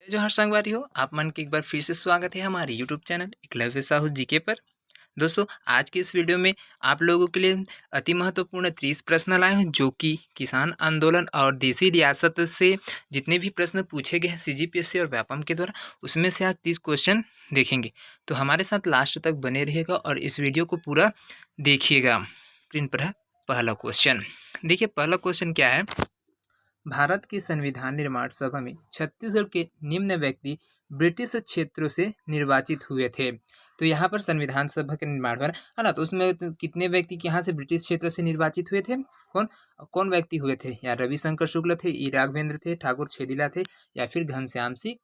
जो हर संगवारी हो आप मन के एक बार फिर से स्वागत है हमारे YouTube channel Eklavya Sahu GK पर। दोस्तों, आज की इस वीडियो में आप लोगों के लिए अति महत्वपूर्ण 30 प्रश्न लाए हैं जो कि किसान आंदोलन और देसी रियासत से जितने भी प्रश्न पूछे गए हैं सीजीपीएससी और व्यापम के द्वारा, उसमें से आज 30 क्वेश्चन देखेंगे। तो हमारे साथ लास्ट तक बने रहिएगा और इस वीडियो को पूरा देखिएगा। स्क्रीन पर है पहला क्वेश्चन। देखिए, पहला क्वेश्चन क्या है। भारत की संविधान निर्माण सभा में छत्तीसगढ़ के निम्न व्यक्ति ब्रिटिश क्षेत्रों से निर्वाचित हुए थे। तो यहाँ पर संविधान सभा का निर्माण हुआ है ना। तो उसमें तो कितने व्यक्ति यहाँ से ब्रिटिश क्षेत्र से निर्वाचित हुए थे? कौन कौन व्यक्ति हुए थे? या रविशंकर शुक्ल थे, ई राघवेंद्र थे, ठाकुर छेदीला थे, या फिर घनश्याम सिंह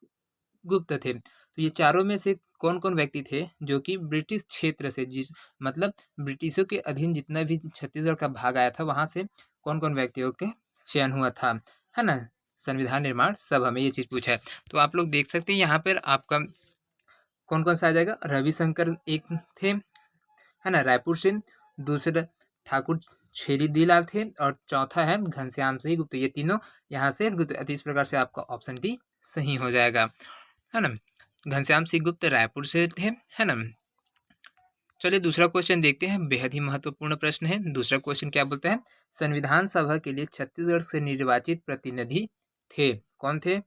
गुप्त थे। तो ये चारों में से कौन कौन व्यक्ति थे जो कि ब्रिटिश क्षेत्र से, जिस मतलब ब्रिटिशों के अधीन जितना भी छत्तीसगढ़ का भाग आया था, वहां से कौन कौन व्यक्तियों के चयन हुआ था, है ना। संविधान निर्माण सभा में ये चीज पूछा है। तो आप लोग देख सकते हैं यहाँ पर आपका कौन कौन सा आ जाएगा। रविशंकर एक थे, है ना, रायपुर से। दूसरा ठाकुर छेदीलाल थे और चौथा है घनश्याम सिंह गुप्त। ये तीनों यहाँ से गुप्त। तो इस प्रकार से आपका ऑप्शन डी सही हो जाएगा, है ना। घनश्याम सिंह गुप्त रायपुर से थे, है ना। चलिए दूसरा क्वेश्चन देखते हैं। बेहद ही महत्वपूर्ण प्रश्न है। दूसरा क्वेश्चन क्या बोलता है। संविधान सभा के लिए छत्तीसगढ़ से निर्वाचित प्रतिनिधि थे। कौन थे?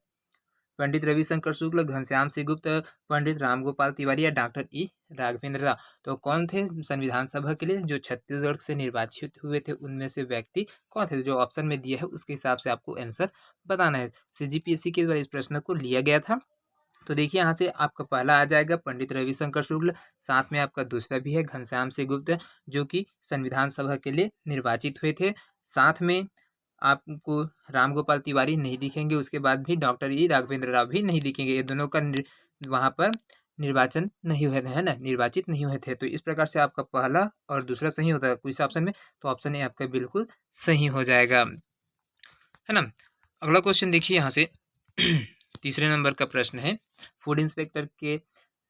पंडित रविशंकर शुक्ल, घनश्याम सिंह गुप्त, पंडित रामगोपाल तिवारी या डॉक्टर ई राघवेंद्र राव। तो कौन थे संविधान सभा के लिए जो छत्तीसगढ़ से निर्वाचित हुए थे? उनमें से व्यक्ति कौन थे? जो ऑप्शन में दिया है उसके हिसाब से आपको आंसर बताना है। सीजीपीएससी के द्वारा इस प्रश्न को लिया गया था। तो देखिए, यहाँ से आपका पहला आ जाएगा पंडित रविशंकर शुक्ल। साथ में आपका दूसरा भी है घनश्याम सिंह गुप्त, जो कि संविधान सभा के लिए निर्वाचित हुए थे। साथ में आपको रामगोपाल तिवारी नहीं दिखेंगे। उसके बाद भी डॉक्टर ई राघवेंद्र राव भी नहीं दिखेंगे। ये दोनों का वहाँ पर निर्वाचन नहीं हुए थे, है ना, निर्वाचित नहीं हुए थे। तो इस प्रकार से आपका पहला और दूसरा सही होता है इस ऑप्शन में। तो ऑप्शन ए आपका बिल्कुल सही हो जाएगा, है ना। अगला क्वेश्चन देखिए यहाँ से। तीसरे नंबर का प्रश्न है। फूड इंस्पेक्टर के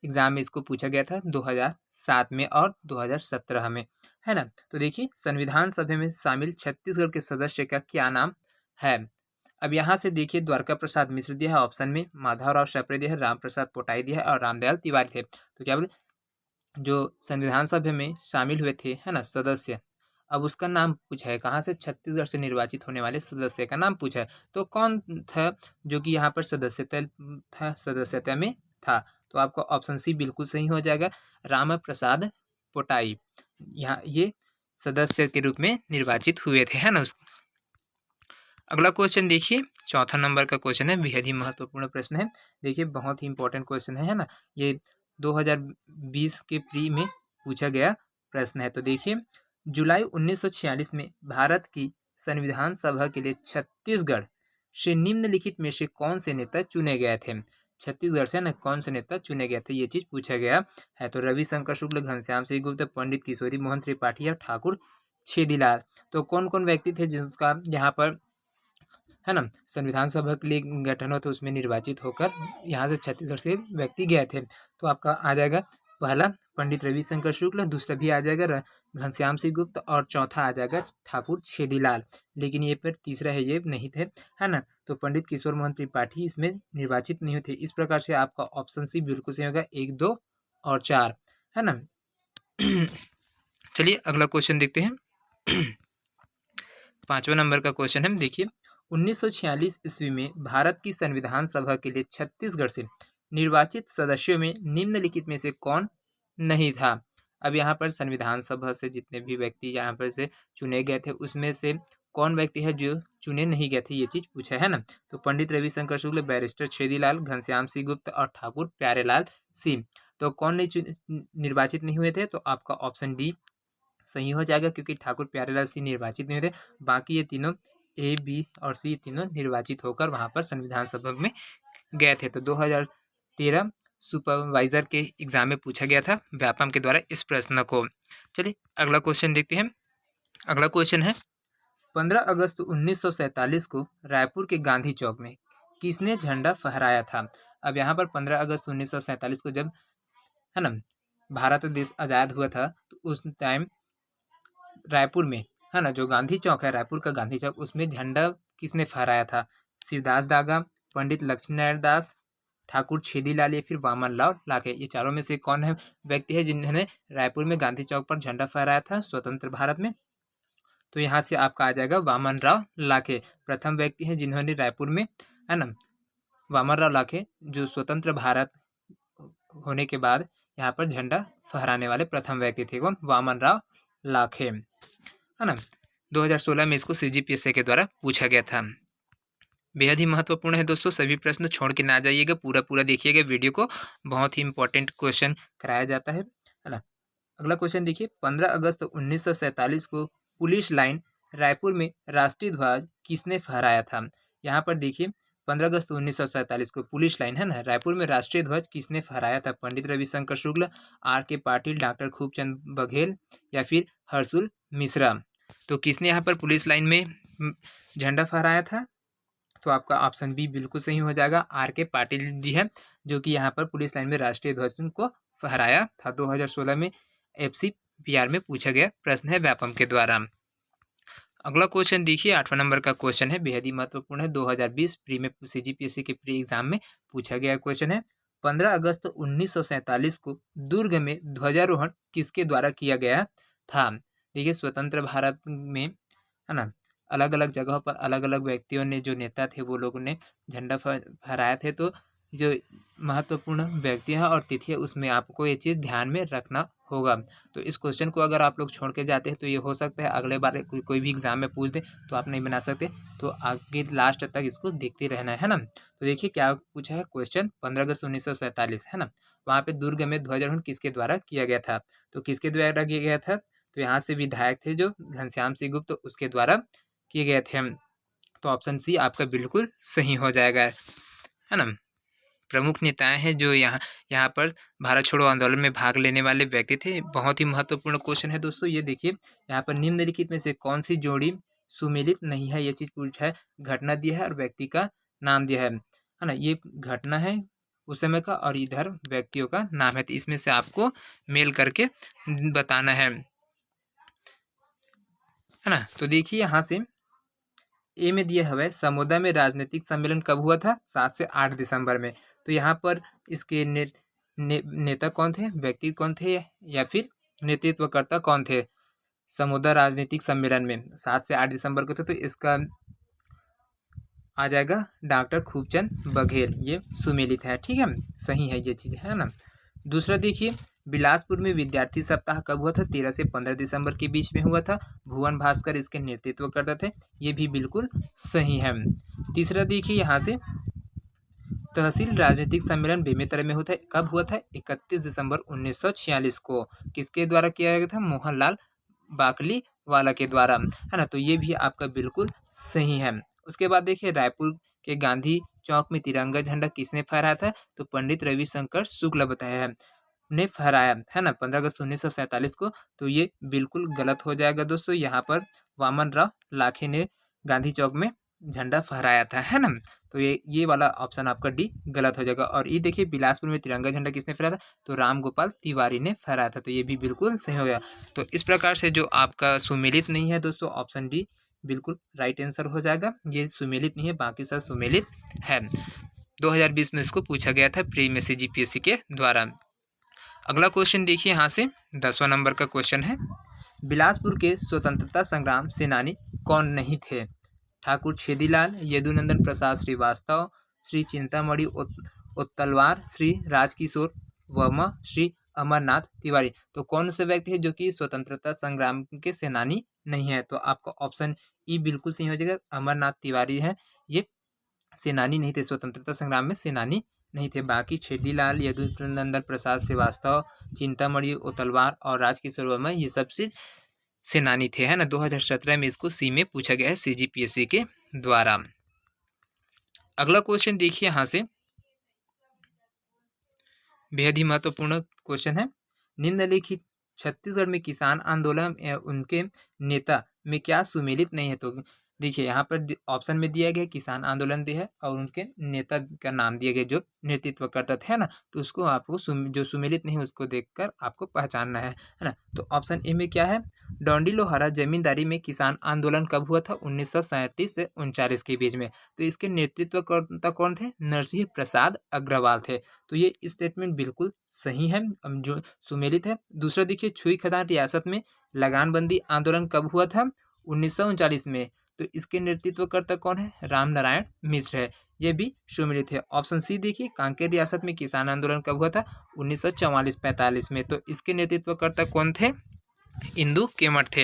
एग्जाम में इसको पूछा गया था 2007 में और 2017 में, है ना। तो देखिए, संविधान सभा में शामिल छत्तीसगढ़ के सदस्य का क्या नाम है? अब यहाँ से देखिए, द्वारका प्रसाद मिश्र दिया है ऑप्शन में, माधवराव सप्रे दिया है, राम प्रसाद पोटाई दिया है और रामदयाल तिवारी थे। तो क्या बोले, जो संविधान सभा में शामिल हुए थे, है ना, सदस्य। अब उसका नाम पूछा है, कहाँ से? छत्तीसगढ़ से निर्वाचित होने वाले सदस्य का नाम पूछा है। तो कौन था जो कि यहाँ पर सदस्यता में था? तो आपका ऑप्शन सी बिल्कुल सही हो जाएगा, राम प्रसाद पोटाई। यहाँ ये सदस्य के रूप में निर्वाचित हुए थे, है ना। अगला क्वेश्चन देखिए, चौथा नंबर का क्वेश्चन है। बेहद ही महत्वपूर्ण प्रश्न है। देखिए, बहुत ही इंपॉर्टेंट क्वेश्चन है ना। ये 2020 के प्री में पूछा गया प्रश्न है। तो देखिए, जुलाई 1946 में भारत की संविधान सभा के लिए छत्तीसगढ़ से निम्नलिखित में से कौन से नेता चुने गए थे? छत्तीसगढ़ से ना कौन से नेता चुने गए थे, ये चीज पूछा गया है। तो रविशंकर शुक्ल, घनश्याम सिंह गुप्त, पंडित किशोरी मोहन त्रिपाठी या ठाकुर छेदीलाल। तो कौन कौन व्यक्ति थे जिसका यहाँ पर, है ना, संविधान सभा के लिए गठन हो तो उसमें निर्वाचित होकर यहाँ से छत्तीसगढ़ से व्यक्ति गए थे? तो आपका आ जाएगा पहला पंडित रविशंकर शुक्ल, दूसरा भी आ जाएगा घनश्याम सिंह गुप्त और चौथा आ जाएगा ठाकुर छेदीलाल। लेकिन ये पर तीसरा है, ये नहीं थे, है ना। तो पंडित किशोर मोहन त्रिपाठी इसमें निर्वाचित नहीं थे। इस प्रकार से आपका ऑप्शन सी बिल्कुल सही होगा, 1, 2 और 4, है ना। चलिए अगला क्वेश्चन देखते हैं। पांचवा नंबर का क्वेश्चन है। देखिए, 1946 ईस्वी में भारत की संविधान सभा के लिए छत्तीसगढ़ से निर्वाचित सदस्यों में निम्नलिखित में से कौन नहीं था? अब यहाँ पर संविधान सभा से जितने भी व्यक्ति यहाँ पर से चुने गए थे उसमें से कौन व्यक्ति है जो चुने नहीं गए थे, ये चीज पूछा है ना। तो पंडित रविशंकर शुक्ल, बैरिस्टर छेदीलाल, घनश्याम सिंह गुप्त और ठाकुर प्यारेलाल सिंह। तो कौन नहीं निर्वाचित नहीं हुए थे? तो आपका ऑप्शन डी सही हो जाएगा, क्योंकि ठाकुर प्यारेलाल सिंह निर्वाचित नहीं हुए थे। बाकी ये तीनों ए, बी और सी तीनों निर्वाचित होकर वहां पर संविधान सभा में गए थे। तो 2013 सुपरवाइजर के एग्जाम में पूछा गया था व्यापम के द्वारा इस प्रश्न को। चलिए अगला क्वेश्चन देखते हैं। अगला क्वेश्चन है, 15 अगस्त 1947 को रायपुर के गांधी चौक में किसने झंडा फहराया था? अब यहाँ पर 15 अगस्त 1947 को जब, है ना, भारत देश आजाद हुआ था, तो उस टाइम रायपुर में, है ना, जो गांधी चौक है, रायपुर का गांधी चौक, उसमें झंडा किसने फहराया था? शिवदास डागा, पंडित लक्ष्मी नारायण दास, ठाकुर छेदीलाल या फिर वामन राव लाखे। ये चारों में से कौन है व्यक्ति है जिन्होंने रायपुर में गांधी चौक पर झंडा फहराया था स्वतंत्र भारत में? तो यहाँ से आपका आ जाएगा वामन राव लाखे। प्रथम व्यक्ति है जिन्होंने रायपुर में, है ना, वामन राव लाखे जो स्वतंत्र भारत होने के बाद यहाँ पर झंडा फहराने वाले प्रथम व्यक्ति थे। कौन? वामन राव लाखे, है ना। 2016 में इसको CGPSC के द्वारा पूछा गया था। बेहद ही महत्वपूर्ण है दोस्तों, सभी प्रश्न छोड़ के ना जाइएगा, पूरा देखिएगा वीडियो को, बहुत ही इंपॉर्टेंट क्वेश्चन कराया जाता है ना। अगला क्वेश्चन देखिए, 15 अगस्त 1947 को पुलिस लाइन रायपुर में राष्ट्रीय ध्वज किसने फहराया था? यहाँ पर देखिए 15 अगस्त 1947 को पुलिस लाइन, है ना, रायपुर में राष्ट्रीय ध्वज किसने फहराया था? पंडित रविशंकर शुक्ल, R.K. पाटिल, डॉक्टर खूबचंद बघेल या फिर हर्षुल मिश्रा। तो किसने यहाँ पर पुलिस लाइन में झंडा फहराया था? तो आपका ऑप्शन बी बिल्कुल सही हो जाएगा, R.K. पाटिल जी है जो कि यहाँ पर पुलिस लाइन में राष्ट्रीय ध्वज को फहराया था। 2016 में FCPR में पूछा गया प्रश्न है व्यापम के द्वारा। अगला क्वेश्चन देखिए, 8वां नंबर का क्वेश्चन है, बेहद ही महत्वपूर्ण है, 2020 प्री में CGPSC के प्री एग्जाम में पूछा गया क्वेश्चन है। 15 अगस्त 1947 को दुर्ग में ध्वजारोहण किसके द्वारा किया गया था? देखिए स्वतंत्र भारत में, है ना, अलग अलग जगहों पर अलग अलग व्यक्तियों ने, जो नेता थे वो लोगों ने झंडा फहराया थे। तो जो महत्वपूर्ण व्यक्ति है और तिथि है उसमें आपको ये चीज़ ध्यान में रखना होगा। तो इस क्वेश्चन को अगर आप लोग छोड़ के जाते हैं तो ये हो सकता है अगले बार कोई भी एग्जाम में पूछ दे तो आप नहीं बना सकते, तो आगे लास्ट तक इसको देखते रहना है ना। तो देखिए क्या पूछा है क्वेश्चन, 15 अगस्त 1947, है ना, वहाँ पे दुर्ग में ध्वजारोहण किसके द्वारा किया गया था? तो किसके द्वारा किया गया था? तो यहाँ से विधायक थे जो घनश्याम सिंह गुप्त, तो उसके द्वारा किए गए थे। तो ऑप्शन सी आपका बिल्कुल सही हो जाएगा, है ना। प्रमुख नेताएं हैं जो यहाँ पर भारत छोड़ो आंदोलन में भाग लेने वाले व्यक्ति थे। बहुत ही महत्वपूर्ण क्वेश्चन है दोस्तों। ये देखिए यहाँ पर निम्नलिखित में से कौन सी जोड़ी सुमेलित नहीं है, ये चीज पूछा है। घटना दिया है और व्यक्ति का नाम दिया है ना। ये घटना है उस समय का और इधर व्यक्तियों का नाम है, तो इसमें से आपको मेल करके बताना है ना। तो देखिए यहाँ से ए में दिया हुआ है, समोदा में राजनीतिक सम्मेलन कब हुआ था? 7 से 8 दिसंबर में। तो यहाँ पर इसके नेता कौन थे, व्यक्ति कौन थे या फिर नेतृत्वकर्ता कौन थे समोदा राजनीतिक सम्मेलन में? 7 से 8 दिसंबर को थे, तो इसका आ जाएगा डॉक्टर खूबचंद बघेल, ये सुमेलित है, ठीक है, सही है ये चीज़, है ना। दूसरा देखिए, बिलासपुर में विद्यार्थी सप्ताह कब हुआ था? 13 से 15 दिसंबर के बीच में हुआ था। भुवन भास्कर इसके नेतृत्व करते थे, ये भी बिल्कुल सही है। तीसरा देखिए यहाँ से, तहसील राजनीतिक सम्मेलन बेमेतरा में होता है, कब हुआ था? 31 दिसंबर 1946 को। किसके द्वारा किया गया था? मोहनलाल बाकली वाला के द्वारा, है ना। तो ये भी आपका बिल्कुल सही है। उसके बाद देखिए, रायपुर के गांधी चौक में तिरंगा झंडा किसने फहराया था? तो पंडित रविशंकर शुक्ल बताया है ने फहराया, है ना, 15 अगस्त 1947 को। तो ये बिल्कुल गलत हो जाएगा दोस्तों, यहाँ पर वामन राव लाखे ने गांधी चौक में झंडा फहराया था, है ना। तो ये वाला ऑप्शन आपका डी गलत हो जाएगा। और ये देखिए, बिलासपुर में तिरंगा झंडा किसने फहराया था? तो राम गोपाल तिवारी ने फहराया था, तो ये भी बिल्कुल सही हो गया। तो इस प्रकार से जो आपका सुमेलित नहीं है दोस्तों, ऑप्शन डी बिल्कुल राइट आंसर हो जाएगा। ये सुमेलित नहीं है, बाकी सब सुमेलित है। 2020 में इसको पूछा गया था प्री में CGPSC के द्वारा। अगला क्वेश्चन देखिए यहाँ से, 10वां नंबर का क्वेश्चन है, बिलासपुर के स्वतंत्रता संग्राम सेनानी कौन नहीं थे? ठाकुर छेदीलाल, यदुनंदन प्रसाद श्रीवास्तव, श्री चिंतामणि उत्तलवार, श्री राजकिशोर वर्मा, श्री अमरनाथ तिवारी। तो कौन से व्यक्ति है जो कि स्वतंत्रता संग्राम के सेनानी नहीं है? तो आपका ऑप्शन ई बिल्कुल सही हो जाएगा, अमरनाथ तिवारी है, ये सेनानी नहीं थे, स्वतंत्रता संग्राम में सेनानी नहीं थे। बाकी छेदीलाल, यदुनंदन प्रसाद श्रीवास्तव, चिंतामणि उत्तलवार और राजकिशोर वर्मा ये सबसे सेनानी थे, है ना। 2017 में इसको सी में पूछा गया है CGPSC के द्वारा। अगला क्वेश्चन देखिए यहाँ से, बेहद ही महत्वपूर्ण क्वेश्चन है, निम्नलिखित छत्तीसगढ़ में किसान आंदोलन उनके नेता में क्या सुमेलित नहीं है? तो देखिए यहाँ पर ऑप्शन में दिया गया किसान आंदोलन दिया है और उनके नेता का नाम दिया गया जो नेतृत्व करता था, है ना। तो उसको आपको जो सुमेलित नहीं उसको देखकर आपको पहचानना है ना। तो ऑप्शन ए में क्या है, डोंडी लोहारा जमींदारी में किसान आंदोलन कब हुआ था, 1937 से 39 के बीच में। तो इसके नेतृत्व करता कौन थे, नरसिंह प्रसाद अग्रवाल थे। तो ये स्टेटमेंट बिल्कुल सही है, जो सुमेलित है। दूसरा देखिए, छुई खदान रियासत में लगानबंदी आंदोलन कब हुआ था, 1939 में। तो इसके नेतृत्वकर्ता कौन है, राम नारायण मिश्र है। ये भी सुमेलित है। ऑप्शन सी देखिए, कांकेर रियासत में किसान आंदोलन कब हुआ था, 1944-45 में। तो इसके नेतृत्वकर्ता कौन थे, इंदु केमठ थे,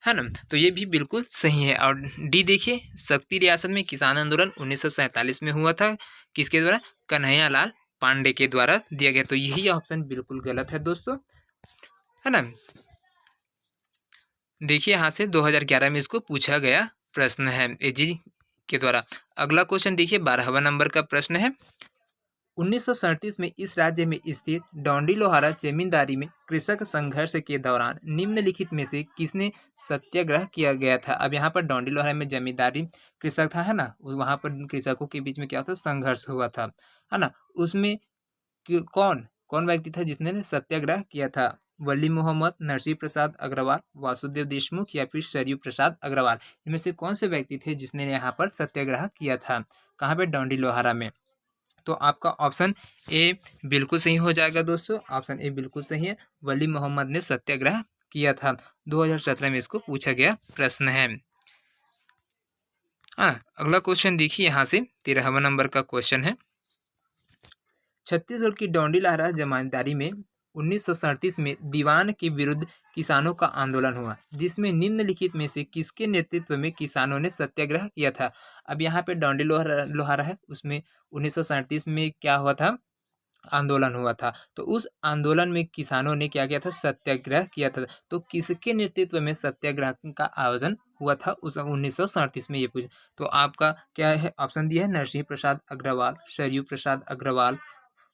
है ना। तो ये भी बिल्कुल सही है। और डी देखिए, शक्ति रियासत में किसान आंदोलन 1947 में हुआ था, किसके द्वारा, कन्हैया लाल पांडे के द्वारा दिया गया। तो यही ऑप्शन बिल्कुल गलत है दोस्तों, है ना। देखिए यहाँ से 2011 में इसको पूछा गया प्रश्न है एजी के द्वारा। अगला क्वेश्चन देखिए, 12वां नंबर का प्रश्न है, 1937 में इस राज्य में स्थित डोंडी लोहारा जमींदारी में कृषक संघर्ष के दौरान निम्नलिखित में से किसने सत्याग्रह किया गया था। अब यहाँ पर डोंडी लोहारा में जमींदारी कृषक था, है ना, वहाँ पर कृषकों के बीच में क्या होता, संघर्ष हुआ था, है ना। उसमें कौन कौन व्यक्ति था जिसने सत्याग्रह किया था, वली मोहम्मद, नरसिंह प्रसाद अग्रवाल, वासुदेव देशमुख या फिर सरयू प्रसाद अग्रवाल। इनमें से कौन से व्यक्ति थे जिसने यहाँ पर सत्याग्रह किया था, कहाँ पे, डोंडी लोहारा में। तो आपका ऑप्शन ए बिल्कुल सही हो जाएगा दोस्तों, ऑप्शन ए बिल्कुल सही है, वली मोहम्मद ने सत्याग्रह किया था। 2017 में इसको पूछा गया प्रश्न है। हाँ, अगला क्वेश्चन देखिए यहाँ से 13वां नंबर का क्वेश्चन है, छत्तीसगढ़ की डोंडी लोहारा जमींदारी में 1937 में दीवान के विरुद्ध किसानों का आंदोलन हुआ, जिसमें निम्नलिखित में से किसके नेतृत्व में किसानों ने सत्याग्रह किया था। अब यहाँ पे डोंडी लोहारा है, उसमें 1937 में क्या हुआ था, आंदोलन हुआ था। तो उस आंदोलन में किसानों ने क्या किया था, सत्याग्रह किया था। तो किसके नेतृत्व में सत्याग्रह का आयोजन हुआ था उस 1937 में, ये पूछ। तो आपका क्या है, ऑप्शन दिया है, नरसिंह प्रसाद अग्रवाल, सरयू प्रसाद अग्रवाल,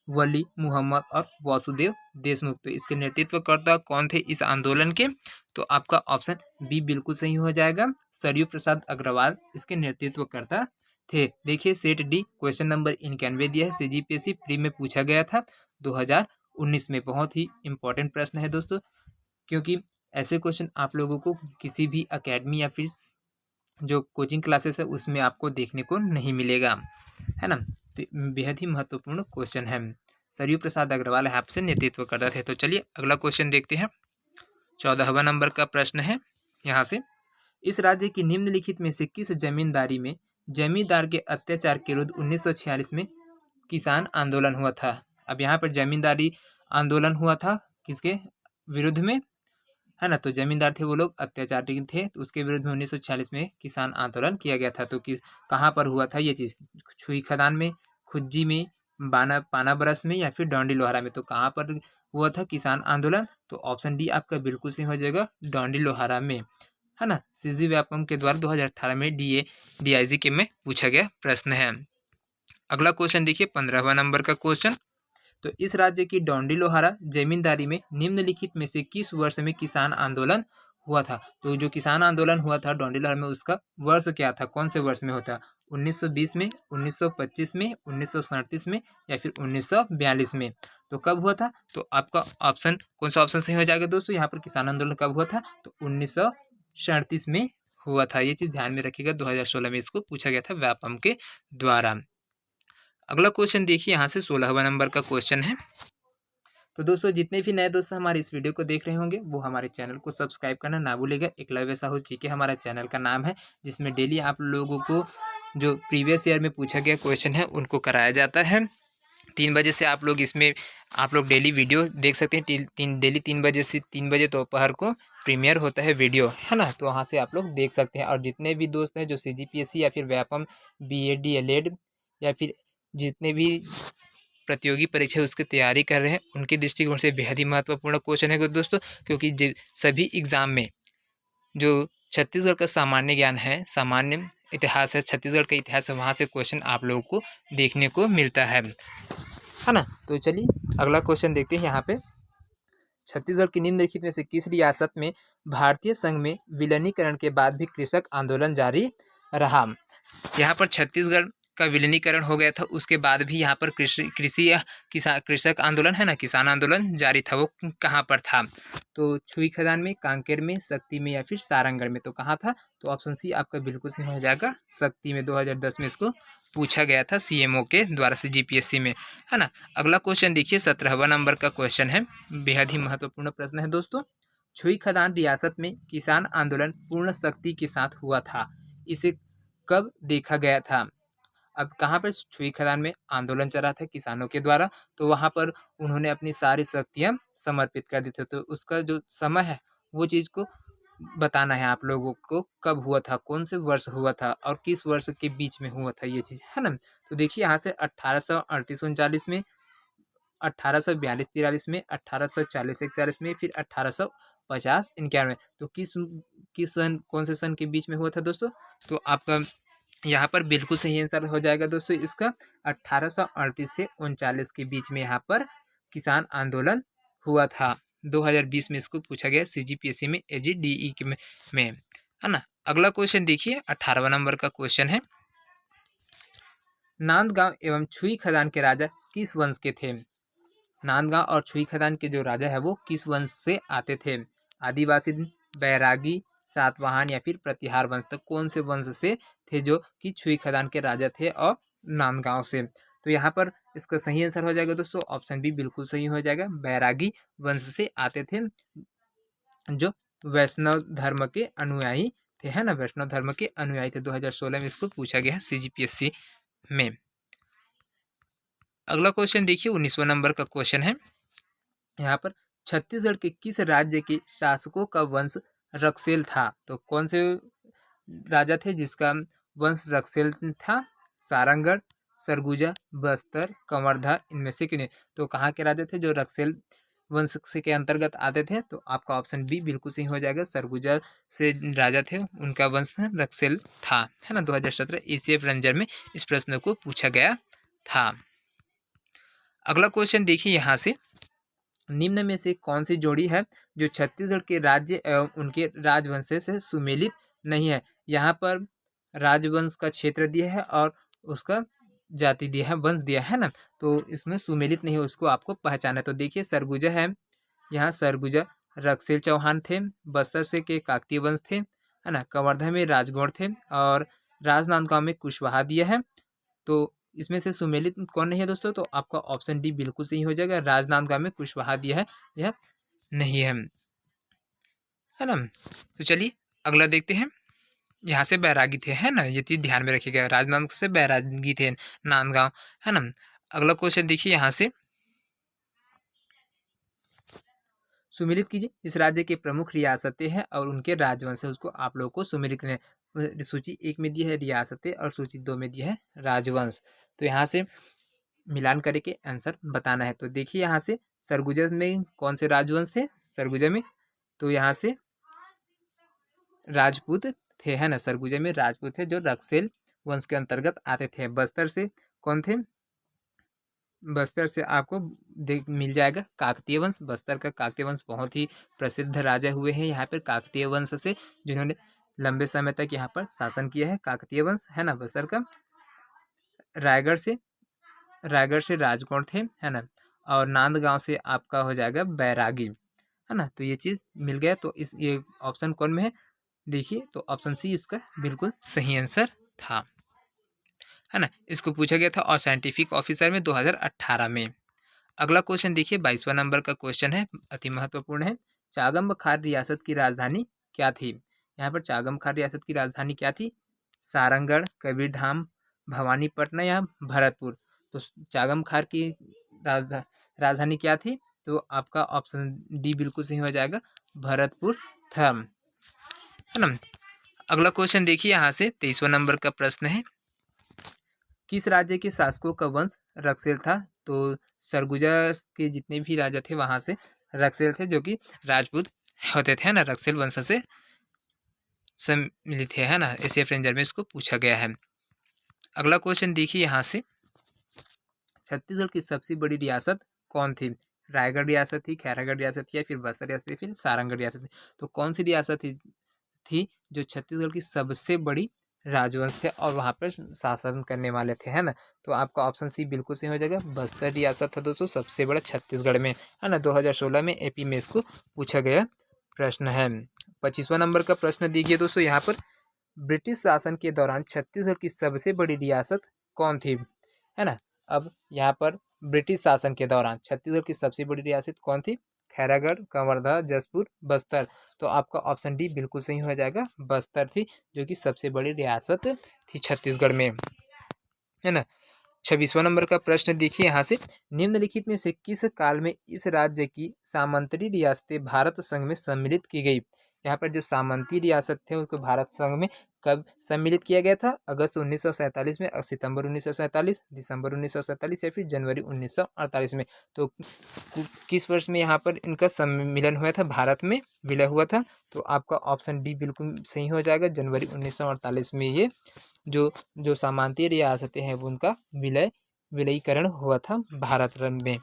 वली मुहम्मद और वासुदेव देशमुख। तो इसके नेतृत्वकर्ता कौन थे इस आंदोलन के, तो आपका ऑप्शन बी बिल्कुल सही हो जाएगा, सरयू प्रसाद अग्रवाल इसके नेतृत्वकर्ता थे। देखिए सेट डी क्वेश्चन नंबर 91 दिया है, सीजीपीएससी प्री में पूछा गया था 2019 में। बहुत ही इंपॉर्टेंट प्रश्न है दोस्तों, क्योंकि ऐसे क्वेश्चन आप लोगों को किसी भी अकेडमी या फिर जो कोचिंग क्लासेस है उसमें आपको देखने को नहीं मिलेगा, है ना। तो बेहद ही महत्वपूर्ण क्वेश्चन है। सरयू प्रसाद अग्रवाल आपसे नेतृत्व करते थे। तो चलिए अगला क्वेश्चन देखते हैं, 14वां नंबर का प्रश्न है यहाँ से, इस राज्य की निम्नलिखित में से किस जमींदारी में जमींदार के अत्याचार के विरुद्ध 1946 में किसान आंदोलन हुआ था। अब यहाँ पर जमींदारी आंदोलन हुआ था किसके विरुद्ध में, है ना। तो जमींदार थे वो लोग, अत्याचारी थे, तो उसके विरुद्ध में 1946 में किसान आंदोलन किया गया था। तो किस कहाँ पर हुआ था ये चीज़, छुई खदान में, खुज्जी में, पाना बरस में या फिर डोंडी लोहारा में। तो कहाँ पर हुआ था किसान आंदोलन, तो ऑप्शन डी आपका बिल्कुल सही हो जाएगा, डोंडी लोहारा में, है ना। सीजी व्यापम के द्वारा 2018 में डीआईजी के में पूछा गया प्रश्न है। अगला क्वेश्चन देखिए 15वां नंबर का क्वेश्चन, तो इस राज्य की डोंडी लोहारा जमींदारी में निम्नलिखित में से किस वर्ष में किसान आंदोलन हुआ था। तो जो किसान आंदोलन हुआ था डोंडी लोहारा में, उसका वर्ष क्या था, कौन से वर्ष में होता, 1920 में, 1925 में, 1937 में या फिर 1942 में। तो कब हुआ था, तो आपका ऑप्शन कौन सा ऑप्शन सही हो जाएगा दोस्तों, यहाँ पर किसान आंदोलन कब हुआ था, तो 1937 में हुआ था। ये चीज़ ध्यान में रखिएगा, 2016 में इसको पूछा गया था व्यापम के द्वारा। अगला क्वेश्चन देखिए यहाँ से 16वां नंबर का क्वेश्चन है। तो दोस्तों जितने भी नए दोस्त हमारे इस वीडियो को देख रहे होंगे वो हमारे चैनल को सब्सक्राइब करना ना भूलिएगा। एकलव्य साहू जीके हमारा चैनल का नाम है, जिसमें डेली आप लोगों को जो प्रीवियस ईयर में पूछा गया क्वेश्चन है उनको कराया जाता है। 3 बजे से आप लोग इसमें डेली वीडियो देख सकते हैं। डेली 3 बजे से 3 बजे दोपहर को प्रीमियर होता है वीडियो, है ना। तो वहाँ से आप लोग देख सकते हैं। और जितने भी दोस्त हैं जो सीजीपीएससी या फिर व्यापम बीएड डीएलएड या फिर जितने भी प्रतियोगी परीक्षा उसकी तैयारी कर रहे हैं, उनके दृष्टिकोण से बेहद ही महत्वपूर्ण क्वेश्चन है दोस्तों। क्योंकि सभी एग्ज़ाम में जो छत्तीसगढ़ का सामान्य ज्ञान है, सामान्य इतिहास है, छत्तीसगढ़ का इतिहास है, वहाँ से क्वेश्चन आप लोगों को देखने को मिलता है ना। तो चलिए अगला क्वेश्चन देखते हैं यहाँ पे, छत्तीसगढ़ की निम्नलिखित में से किस रियासत में भारतीय संघ में विलीनीकरण के बाद भी कृषक आंदोलन जारी रहा? यहाँ पर छत्तीसगढ़ का विलीनीकरण हो गया था, उसके बाद भी यहाँ पर कृषक आंदोलन है ना, किसान आंदोलन जारी था। वो कहाँ पर था? तो छुई खदान में, कांकेर में, शक्ति में या फिर सारंगढ़ में। तो कहाँ था? तो ऑप्शन सी आपका बिल्कुल सही हो जाएगा, शक्ति में। 2010 में इसको पूछा गया था सीएमओ के द्वारा से जीपीएससी में, है ना। अगला क्वेश्चन देखिए, 17वां नंबर का क्वेश्चन है, बेहद ही महत्वपूर्ण प्रश्न है दोस्तों। छुई खदान रियासत में किसान आंदोलन पूर्ण शक्ति के साथ हुआ था, इसे कब देखा गया था? अब कहाँ पर छुई खदान में आंदोलन चल रहा था किसानों के द्वारा, तो वहाँ पर उन्होंने अपनी सारी शक्तियाँ समर्पित कर दी थी। तो उसका जो समय है वो चीज़ को बताना है आप लोगों को, कब हुआ था, कौन से वर्ष हुआ था और किस वर्ष के बीच में हुआ था ये चीज़, है ना। तो देखिए यहाँ से 1838-39 में, 1842-43 में, 1840-41 में, फिर 1850-51 में। तो किस सन, कौन से सन के बीच में हुआ था दोस्तों? तो आपका यहाँ पर बिल्कुल सही आंसर हो जाएगा दोस्तों इसका, 1838 से 39 के बीच में यहाँ पर किसान आंदोलन हुआ था। 2020 में इसको पूछा गया सीजीपीएससी में, एजीडीई के में, है ना। अगला क्वेश्चन देखिए, 18वां नंबर का क्वेश्चन है, नांदगांव एवं छुई खदान के राजा किस वंश के थे? नांदगांव और छुई खदान के जो राजा है वो किस वंश से आते थे? आदिवासी, बैरागी, सातवाहन या फिर प्रतिहार वंश। तो कौन से वंश से थे जो कि छुई खदान के राजा थे और नांदगांव से? तो यहाँ पर इसका सही आंसर हो जाएगा दोस्तों, ऑप्शन बी बिल्कुल सही हो जाएगा, बैरागी वंश से आते थे, जो वैष्णव धर्म के अनुयायी थे, है ना, वैष्णव धर्म के अनुयायी थे। 2016 में इसको पूछा गया है सीजीपीएससी में। अगला क्वेश्चन देखिए, 19वां नंबर का क्वेश्चन है, यहाँ पर छत्तीसगढ़ के किस राज्य के शासकों का वंश रक्सेल था? तो कौन से राजा थे जिसका वंश रक्सेल था? सारंगढ़, सरगुजा, बस्तर, कवर्धा, इनमें से किन्हीं? तो कहाँ के राजा थे जो रक्सेल वंश से के अंतर्गत आते थे? तो आपका ऑप्शन बी बिल्कुल सही हो जाएगा, सरगुजा से राजा थे, उनका वंश रक्सेल था, है ना। 2017 एसीएफ रंजन में इस प्रश्न को पूछा गया था। अगला क्वेश्चन देखिए यहाँ से, निम्न में से कौन सी जोड़ी है जो छत्तीसगढ़ के राज्य एवं उनके राजवंश से सुमेलित नहीं है? यहाँ पर राजवंश का क्षेत्र दिया है और उसका जाति दिया है, वंश दिया है ना, तो इसमें सुमेलित नहीं है, उसको आपको पहचाना है। तो देखिए सरगुजा है, यहाँ सरगुजा रक्सेल चौहान थे, बस्तर से के काकतीय वंश थे, है ना, कवर्धा में राजगौड़ थे और राजनांदगांव में कुशवाहा दिया है। तो इसमें से सुमेलित कौन नहीं है दोस्तों? तो आपका ऑप्शन डी बिल्कुल सही हो जाएगा, राजनांदगांव में कुशवाहा दिया है, यह नहीं है ना। तो चलिए अगला देखते हैं, यहाँ से बैरागी थे, है ना, ये चीज़ ध्यान में रखिएगा, राजनांदगांव से बैरागी थे, नांदगांव, है ना। अगला क्वेश्चन देखिए यहाँ से, सुमेलित कीजिए, इस राज्य के प्रमुख रियासतें हैं और उनके राजवंश है, उसको आप लोगों को सुमेलित करना है। सूची 1 में दी है रियासतें और सूची 2 में दी है राजवंश। तो यहाँ से मिलान करके आंसर बताना है। तो देखिए यहाँ से सरगुजा में कौन से राजवंश थे? सरगुजा में तो यहाँ से राजपूत थे, है ना, सरगुजा में राजपूत थे जो रक्सेल वंश के अंतर्गत आते थे। बस्तर से कौन थे? बस्तर से आपको देख मिल जाएगा काकतीय वंश। बस्तर का काकतीय वंश बहुत ही प्रसिद्ध राजा हुए हैं यहाँ पर काकतीय वंश से, जिन्होंने लंबे समय तक यहाँ पर शासन किया है, काकतीय वंश, है ना, बस्तर का। रायगढ़ से राजगौड़ थे, है ना, और नांदगांव से आपका हो जाएगा बैरागी, है ना। तो ये चीज़ मिल गया, तो इस ये ऑप्शन कौन में है? देखिए तो ऑप्शन सी इसका बिल्कुल सही आंसर था, है ना। इसको पूछा गया था और साइंटिफिक ऑफिसर में 2018 में। अगला क्वेश्चन देखिए, 22वां नंबर का क्वेश्चन है, अति महत्वपूर्ण है, चागम बखार रियासत की राजधानी क्या थी? यहाँ पर चागम बखार रियासत की राजधानी क्या थी? सारंगढ़, कबीरधाम, भवानीपटना या भरतपुर? तो चागम बखार की राजधानी क्या थी? तो आपका ऑप्शन डी बिल्कुल सही हो जाएगा, भरतपुर था, है ना। अगला क्वेश्चन देखिए यहाँ से, 23वां नंबर का प्रश्न है, किस राज्य के शासकों का वंश रक्सेल था? तो सरगुजा के जितने भी राजा थे वहां से रक्सेल थे, जो कि राजपूत होते थे, ना, रक्सेल वंश से सम्मिलित है ना। एसीएफ रेंजर में इसको पूछा गया है। अगला क्वेश्चन देखिए यहाँ से, छत्तीसगढ़ की सबसे बड़ी रियासत कौन थी? रायगढ़ रियासत थी, खैरागढ़ रियासत थी या फिर बस्तर रियासत थी, फिर सारंगढ़ रियासत थी। तो कौन सी रियासत थी जो छत्तीसगढ़ की सबसे बड़ी राजवंश थे और वहाँ पर शासन करने वाले थे, है ना? तो आपका ऑप्शन सी बिल्कुल सही हो जाएगा। बस्तर रियासत था दोस्तों सबसे बड़ा छत्तीसगढ़ में, है ना? 2016 में एपी में इसको पूछा गया प्रश्न है। 25वां नंबर का प्रश्न देखिए दोस्तों यहाँ पर, ब्रिटिश शासन के दौरान छत्तीसगढ़ की सबसे बड़ी रियासत कौन थी, है ना? अब यहाँ पर ब्रिटिश शासन के दौरान छत्तीसगढ़ की सबसे बड़ी रियासत कौन थी? खैरागढ़, कवर्धा, जसपुर, बस्तर। तो आपका ऑप्शन डी बिल्कुल सही हो जाएगा, बस्तर थी जो कि सबसे बड़ी रियासत थी छत्तीसगढ़ में, है ना? 26वां नंबर का प्रश्न देखिए यहाँ से, निम्नलिखित में से किस काल में इस राज्य की सामंतरी रियासतें भारत संघ में सम्मिलित की गई? यहाँ पर जो सामंती रियासत थे उनको भारत संघ में कब सम्मिलित किया गया था? अगस्त 1947 में, सितंबर 1947, दिसंबर 1947 या फिर जनवरी 1948 में। तो किस वर्ष में यहाँ पर इनका सम्मिलन हुआ था, भारत में विलय हुआ था? तो आपका ऑप्शन डी बिल्कुल सही हो जाएगा, जनवरी 1948 में ये जो जो सामंती रियासतें हैं वो उनका विलयीकरण हुआ था भारत में, है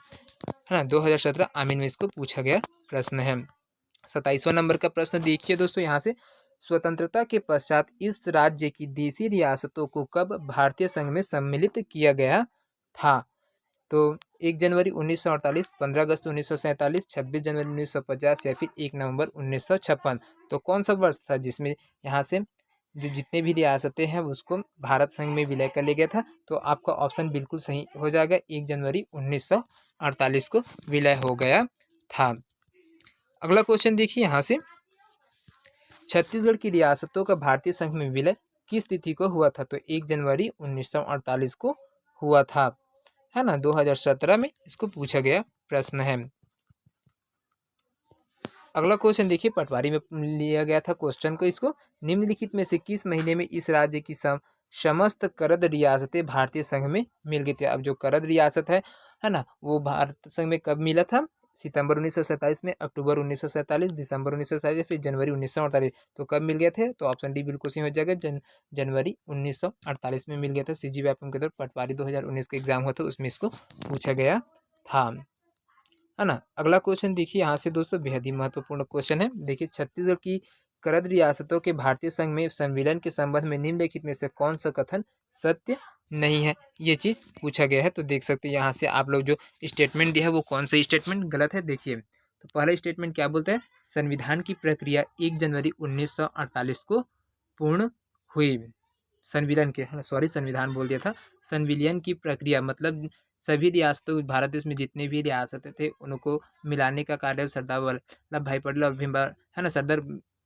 ना? 2017 आमीन में इसको पूछा गया प्रश्न है। 27वां नंबर का प्रश्न देखिए दोस्तों यहाँ से, स्वतंत्रता के पश्चात इस राज्य की देशी रियासतों को कब भारतीय संघ में सम्मिलित किया गया था? तो 1 जनवरी 1948, 15 अगस्त 1947, 26 जनवरी 1950 या फिर 1 नवंबर 1956। तो कौन सा वर्ष था जिसमें यहाँ से जो जितने भी रियासतें हैं उसको भारत संघ में विलय कर लिया गया था? तो आपका ऑप्शन बिल्कुल सही हो जाएगा, 1 जनवरी 1948 को विलय हो गया था। अगला क्वेश्चन देखिए यहाँ से, छत्तीसगढ़ की रियासतों का भारतीय संघ में विलय किस तिथि को हुआ था? तो 1 जनवरी 1948 को हुआ था, है ना? 2017 में इसको पूछा गया प्रश्न है। अगला क्वेश्चन देखिए, पटवारी में लिया गया था क्वेश्चन को इसको, निम्नलिखित में से किस महीने में इस राज्य की समस्त करद रियासतें भारतीय संघ में मिल गई थी? अब जो करद रियासत है ना, वो भारत संघ में कब मिला था? सितंबर 1947 में, अक्टूबर 1947, दिसंबर 1947 फिर जनवरी 1948। तो कब मिल गए थे? तो ऑप्शन डी बिल्कुल सही हो जाएगा, जनवरी 1948 में मिल गया था। सीजी व्यापम के दौर पटवारी 2019 का एग्जाम हुआ था उसमें इसको पूछा गया था, है ना? अगला क्वेश्चन देखिए यहाँ से दोस्तों, बेहद ही महत्वपूर्ण क्वेश्चन है। देखिए, छत्तीसगढ़ की करद रियासतों के भारतीय संघ में संविलियन के संबंध में निम्नलिखित में से कौन सा कथन सत्य नहीं है? ये चीज पूछा गया है। तो देख सकते हैं यहाँ से आप लोग जो स्टेटमेंट दिया है वो कौन सा स्टेटमेंट गलत है। देखिए, तो पहला स्टेटमेंट क्या बोलता है, संविधान की प्रक्रिया 1 जनवरी 1948 को पूर्ण हुई। संविलियन के, सॉरी संविधान बोल दिया था, संविलियन की प्रक्रिया मतलब सभी रियासतों, भारत देश में जितने भी रियासतें थे उनको मिलाने का कार्य सरदार वल्लभ भाई पटेल और है ना, सरदार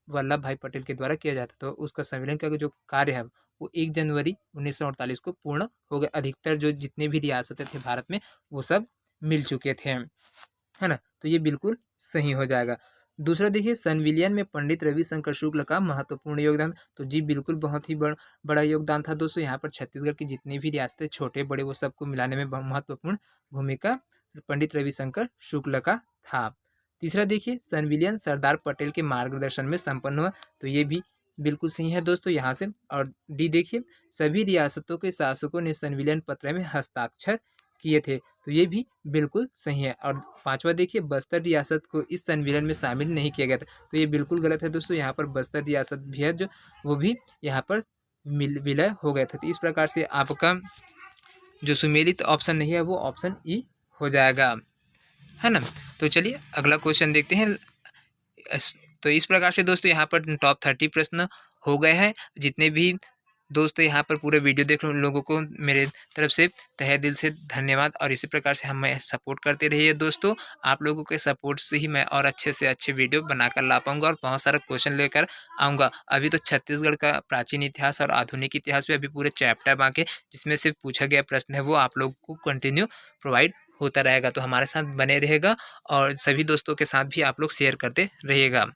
वल्लभ भाई पटेल के द्वारा किया जाता। तो उसका संविलियन का जो कार्य है वो 1 जनवरी 1948 को पूर्ण हो गया। अधिकतर जो जितने भी रियासतें थे भारत में वो सब मिल चुके थे, है ना? तो ये बिल्कुल सही हो जाएगा। दूसरा देखिए, संविलियन में पंडित रविशंकर शुक्ल का महत्वपूर्ण योगदान। तो जी बिल्कुल बहुत ही बड़ा योगदान था दोस्तों। यहाँ पर छत्तीसगढ़ की जितनी भी रियासतें छोटे बड़े वो सबको मिलाने में महत्वपूर्ण भूमिका पंडित रविशंकर शुक्ल का था। तीसरा देखिए, संविलियन सरदार पटेल के मार्गदर्शन में संपन्न हुआ। तो ये भी बिल्कुल सही है दोस्तों यहाँ से। और डी देखिए, सभी रियासतों के शासकों ने संविलियन पत्र में हस्ताक्षर किए थे। तो ये भी बिल्कुल सही है। और पांचवा देखिए, बस्तर रियासत को इस संविलियन में शामिल नहीं किया गया था। तो ये बिल्कुल गलत है दोस्तों। यहाँ पर बस्तर रियासत भी है जो वो भी यहाँ पर विलय हो गया था। तो इस प्रकार से आपका जो सुमेलित ऑप्शन नहीं है वो ऑप्शन ई हो जाएगा, है ना? तो चलिए अगला क्वेश्चन देखते हैं। तो इस प्रकार से दोस्तों यहाँ पर टॉप 30 प्रश्न हो गए हैं। जितने भी दोस्तों यहाँ पर पूरे वीडियो देख रहे उन लोगों को मेरे तरफ से तहे दिल से धन्यवाद। और इसी प्रकार से हमें सपोर्ट करते रहिए दोस्तों। आप लोगों के सपोर्ट से ही मैं और अच्छे से अच्छे वीडियो बनाकर ला पाऊंगा और बहुत सारा क्वेश्चन लेकर आऊँगा। अभी तो छत्तीसगढ़ का प्राचीन इतिहास और आधुनिक इतिहास में अभी पूरे चैप्टर बाकी जिसमें से पूछा गया प्रश्न है वो आप लोग को कंटिन्यू प्रोवाइड होता रहेगा। तो हमारे साथ बने रहेगा और सभी दोस्तों के साथ भी आप लोग शेयर करते रहिएगा।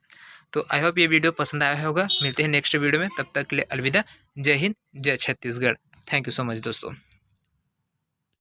तो आई होप ये वीडियो पसंद आया होगा। मिलते हैं नेक्स्ट वीडियो में, तब तक के लिए अलविदा। जय हिंद, जय Chhattisgarh. Thank you so much दोस्तों।